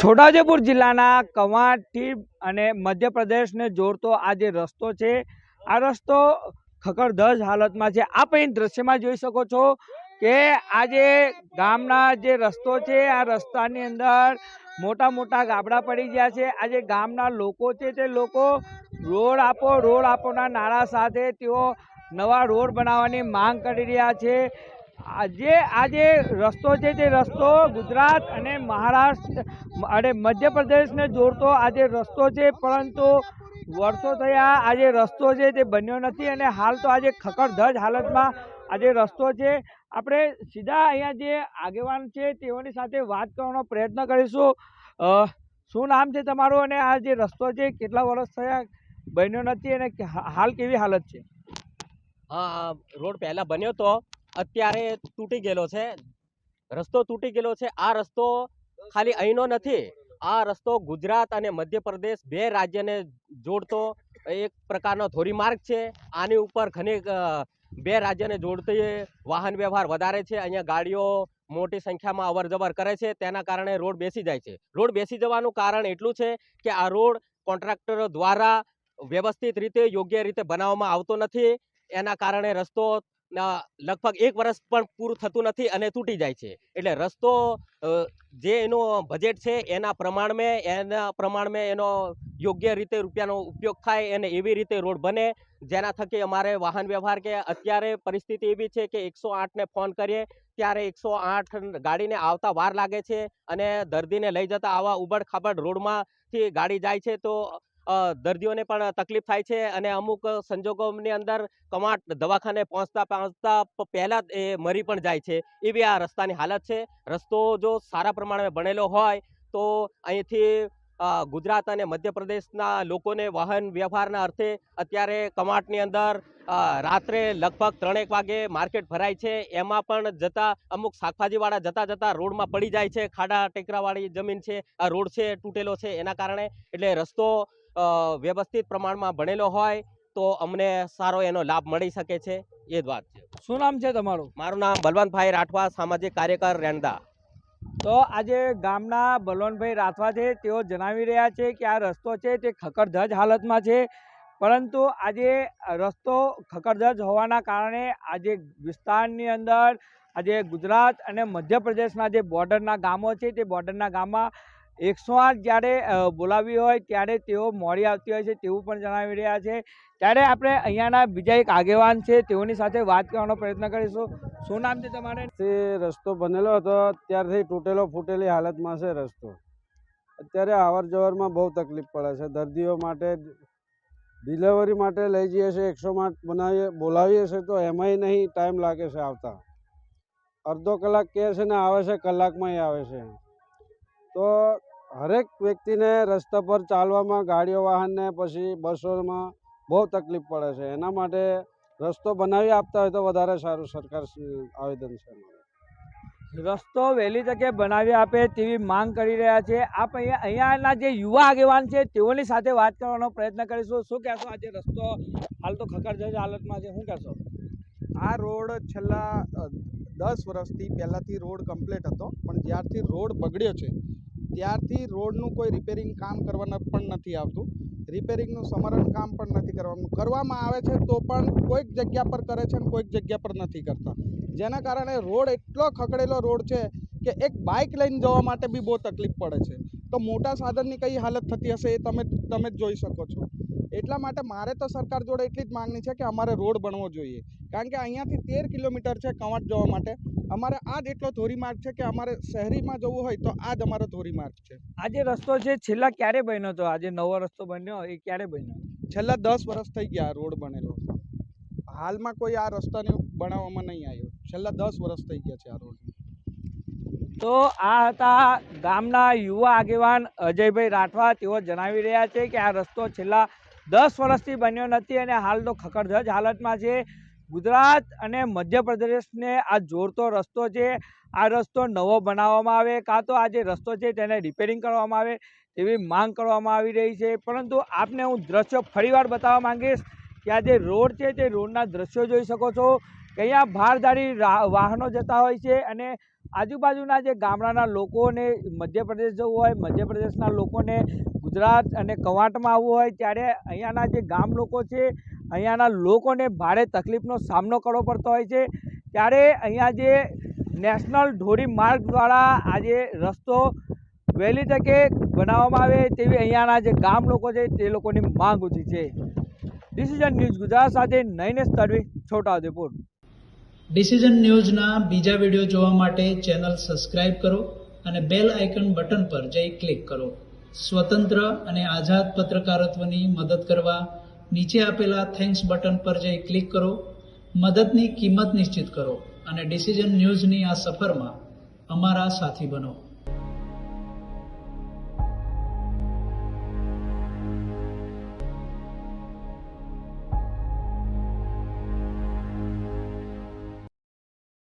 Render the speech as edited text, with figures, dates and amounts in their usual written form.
છોટાઉદેપુર જિલ્લાના કવાંટથી અને મધ્યપ્રદેશને જોડતો આ જે રસ્તો છે, આ રસ્તો ખખડધજ હાલતમાં છે। આપ અહીં દ્રશ્યમાં જોઈ શકો છો કે આ જે ગામના જે રસ્તો છે, આ રસ્તાની અંદર મોટા મોટા ગાબડા પડી ગયા છે। આ જે ગામના લોકો છે તે લોકો રોડ આપોના નારા સાથે તેઓ નવા રોડ બનાવવાની માંગ કરી રહ્યા છે। આજે રસ્તો છે તે રસ્તો ગુજરાત અને મહારાષ્ટ્ર અને મધ્યપ્રદેશને જોડતો આજે રસ્તો છે, પરંતુ વર્ષો થયા આજે રસ્તો છે તે બન્યો નથી અને હાલ તો આજે ખખડધજ હાલતમાં આજે રસ્તો છે। આપણે સીધા અહીંયા જે આગેવાન છે તેઓની સાથે વાત કરવાનો પ્રયત્ન કરીશું। શું નામ છે તમારું અને આ જે રસ્તો છે કેટલા વર્ષ થયા બન્યો નથી અને હાલ કેવી હાલત છે? હા, રોડ પહેલા બન્યો તો અત્યારે તૂટી ગયેલો છે। રસ્તો તૂટી ગયેલો છે। આ રસ્તો ખાલી અહીંનો નથી, આ રસ્તો ગુજરાત અને મધ્યપ્રદેશ બે રાજ્યને જોડતો એક પ્રકારનો ધોરીમાર્ગ છે। આની ઉપર ઘણી બે રાજ્યને જોડતી વાહન વ્યવહાર વધારે છે। અહીંયા ગાડીઓ મોટી સંખ્યામાં અવર જવર કરે છે, તેના કારણે રોડ બેસી જાય છે। રોડ બેસી જવાનું કારણ એટલું છે કે આ રોડ કોન્ટ્રાક્ટરો દ્વારા વ્યવસ્થિત રીતે યોગ્ય રીતે બનાવવામાં આવતો નથી। એના કારણે રસ્તો લગભગ 1 વર્ષ પણ પૂરું થતું નથી અને તૂટી જાય છે। એટલે રસ્તો જે એનો બજેટ છે એના પ્રમાણમાં એનો યોગ્ય રીતે રૂપિયાનો ઉપયોગ થાય અને એવી રીતે રોડ બને, જેના થકી અમારે વાહન વ્યવહાર કે અત્યારે પરિસ્થિતિ એવી છે કે 108ને ફોન કરીએ ત્યારે 108 ગાડીને આવતા વાર લાગે છે અને દર્દીને લઈ જતા આવા ઉબડ ખાબડ રોડમાંથી ગાડી જાય છે તો દર્દીઓને પણ તકલીફ થાય છે અને અમુક સંજોગોની અંદર કવાંટ દવાખાને પહોંચતા પહેલા જ એ મરી પણ જાય છે, એવી આ રસ્તાની હાલત છે। રસ્તો જો સારા પ્રમાણે બનેલો હોય તો અહીંથી ગુજરાત અને મધ્યપ્રદેશના લોકોને વાહન વ્યવહારના અર્થે અત્યારે કવાંટની અંદર રાત્રે લગભગ 3-1 વાગે માર્કેટ ભરાય છે, એમાં પણ જતા અમુક શાકભાજીવાળા જતા રોડમાં પડી જાય છે। ખાડા ટેકરાવાળી જમીન છે, આ રોડ છે તૂટેલો છે એના કારણે। એટલે રસ્તો વ્યવસ્થિત પ્રમાણમાં બનેલો હોય તો અમને સારો એનો લાભ મળી શકે છે, એ જ વાત છે। શું નામ છે તમારું? મારું નામ બલવંતભાઈ રાઠવા, સામાજિક કાર્યકર, રેણદા। તો આજે ગામના બલવંતભાઈ રાઠવા છે, તેઓ જણાવી રહ્યા છે કે આ રસ્તો છે તે ખખડધજ હાલતમાં છે, પરંતુ આજે રસ્તો ખખડધજ હોવાના કારણે આજે વિસ્તારની અંદર આજે ગુજરાત અને મધ્યપ્રદેશના જે બોર્ડરના ગામો છે તે બોર્ડરના ગામમાં 108 જ્યારે બોલાવી હોય ત્યારે તેઓ મોડી આવતી હોય છે તેવું પણ જણાવી રહ્યા છે। ત્યારે આપણે અહીંયાના બીજા એક આગેવાન છે તેઓની સાથે વાત કરવાનો પ્રયત્ન કરીશું। શું નામ છે તમારે? તે રસ્તો બનેલો હતો ત્યારથી તૂટેલો ફૂટેલી હાલતમાં છે રસ્તો। અત્યારે અવર જવરમાં બહુ તકલીફ પડે છે। દર્દીઓ માટે ડિલિવરી માટે લઈ જઈએ છીએ, 108 બોલાવીએ છીએ તો એમાંય નહીં, ટાઈમ લાગે છે આવતા। અડધો કલાક કહે છે ને આવે છે કલાકમાં આવે છે। તો હરેક વ્યક્તિને રસ્તા પર ચાલવામાં, ગાડીઓ વાહનને પછી બસોમાં બહુ તકલીફ પડે છે। એના માટે રસ્તો બનાવી આપતા હોય તો વધારે સારું, સરકાર આવેદન છે। રસ્તો વહેલી તકે બનાવી આપે તેવી માંગ કરી રહ્યા છે। આપ અહીંયાના જે યુવા આગેવાન છે તેઓની સાથે વાત કરવાનો પ્રયત્ન કરીશું। શું કહેશો? આજે રસ્તો હાલ તો ખખડધજ હાલતમાં છે, શું કહેશો? આ રોડ છેલ્લા 10 વર્ષથી પહેલાંથી રોડ કમ્પ્લીટ હતો, પણ જ્યારથી રોડ બગડ્યો છે ત્યારથી રોડનું કોઈ રિપેરિંગ કામ કરવાના પણ નથી આવતું। રિપેરિંગનું સમરણ કામ પણ નથી કરવામાં આવે છે તો પણ કોઈક જગ્યા પર કરે છે અને કોઈક જગ્યા પર નથી કરતા, જેના કારણે રોડ એટલો ખખડેલો રોડ છે કે એક બાઇક લઈને જવા માટે બી બહુ તકલીફ પડે છે। તો મોટા સાધનની કઈ હાલત થતી હશે એ તમે જ જોઈ શકો છો। એટલા માટે મારે તો સરકાર જોડે એટલી જ માંગણી છે કે અમારે રોડ બનવો જોઈએ, કારણ કે અહીંયાથી 13 કિલોમીટર છે કવાંટ જવા માટે। અમારે આ જ એટલો ધોરીમાર્ગ છે કે અમારે શહેરીમાં જવું હોય તો આ જ અમારો ધોરીમાર્ગ છે। આ જે રસ્તો છે છેલ્લા ક્યારે બન્યો હતો? આજે નવો રસ્તો બન્યો એ ક્યારે બન્યો? છેલ્લા 10 વર્ષ થઈ ગયા રોડ બનેલો। હાલમાં કોઈ આ રસ્તાને બનાવવામાં નહીં આવ્યો। છેલ્લા 10 વર્ષ થઈ ગયા છે આ રોડ। તો આ હતા ગામના યુવા આગેવાન અજયભાઈ રાઠવા। તેઓ જણાવી રહ્યા છે કે આ રસ્તો છેલ્લા 10 વર્ષથી બન્યો નથી અને હાલ તો ખખડધજ હાલતમાં છે। ગુજરાત અને મધ્યપ્રદેશને આ જોડતો રસ્તો છે, આ રસ્તો નવો બનાવવામાં આવે, કાં તો આ જે રસ્તો છે તેને રિપેરિંગ કરવામાં આવે તેવી માંગ કરવામાં આવી રહી છે। પરંતુ આપને હું દ્રશ્યો ફરીવાર બતાવવા માંગીશ કે આ જે રોડ છે તે રોડના દ્રશ્યો જોઈ શકો છો કે અહીંયા ભારદારી વાહનો જતા હોય છે અને આજુબાજુના જે ગામડાના લોકોને મધ્યપ્રદેશ જવું હોય, મધ્યપ્રદેશના લોકોને ગુજરાત અને કવાંટમાં આવવું હોય ત્યારે અહીંયાના જે ગામ લોકો છે અહીંયાના લોકોને ભારે તકલીફનો સામનો કરવો પડતો હોય છે. ત્યારે અહીંયા જે નેશનલ ધોરી માર્ગ દ્વારા આજે રસ્તો વહેલી તકે બનાવવામાં આવે તેવી અહીંયાના જે ગામ લોકો છે તે લોકોની માંગ ઊંચી છે. ડિસિઝન ન્યૂઝ ગુજરાત સાથે નૈનેશ તડવી, છોટાઉદેપુર. ડિસિઝન ન્યૂઝના બીજા વિડીયો જોવા માટે ચેનલ સબસ્ક્રાઇબ કરો અને બેલ આઇકન બટન પર જઈ ક્લિક કરો. સ્વતંત્ર અને આઝાદ પત્રકારત્વની મદદ કરવા નીચે આપેલા થેન્ક્સ બટન પર જઈ ક્લિક કરો. મદદની કિંમત નિશ્ચિત કરો અને ડિસિઝન ન્યૂઝની આ સફરમાં અમારા સાથી બનો.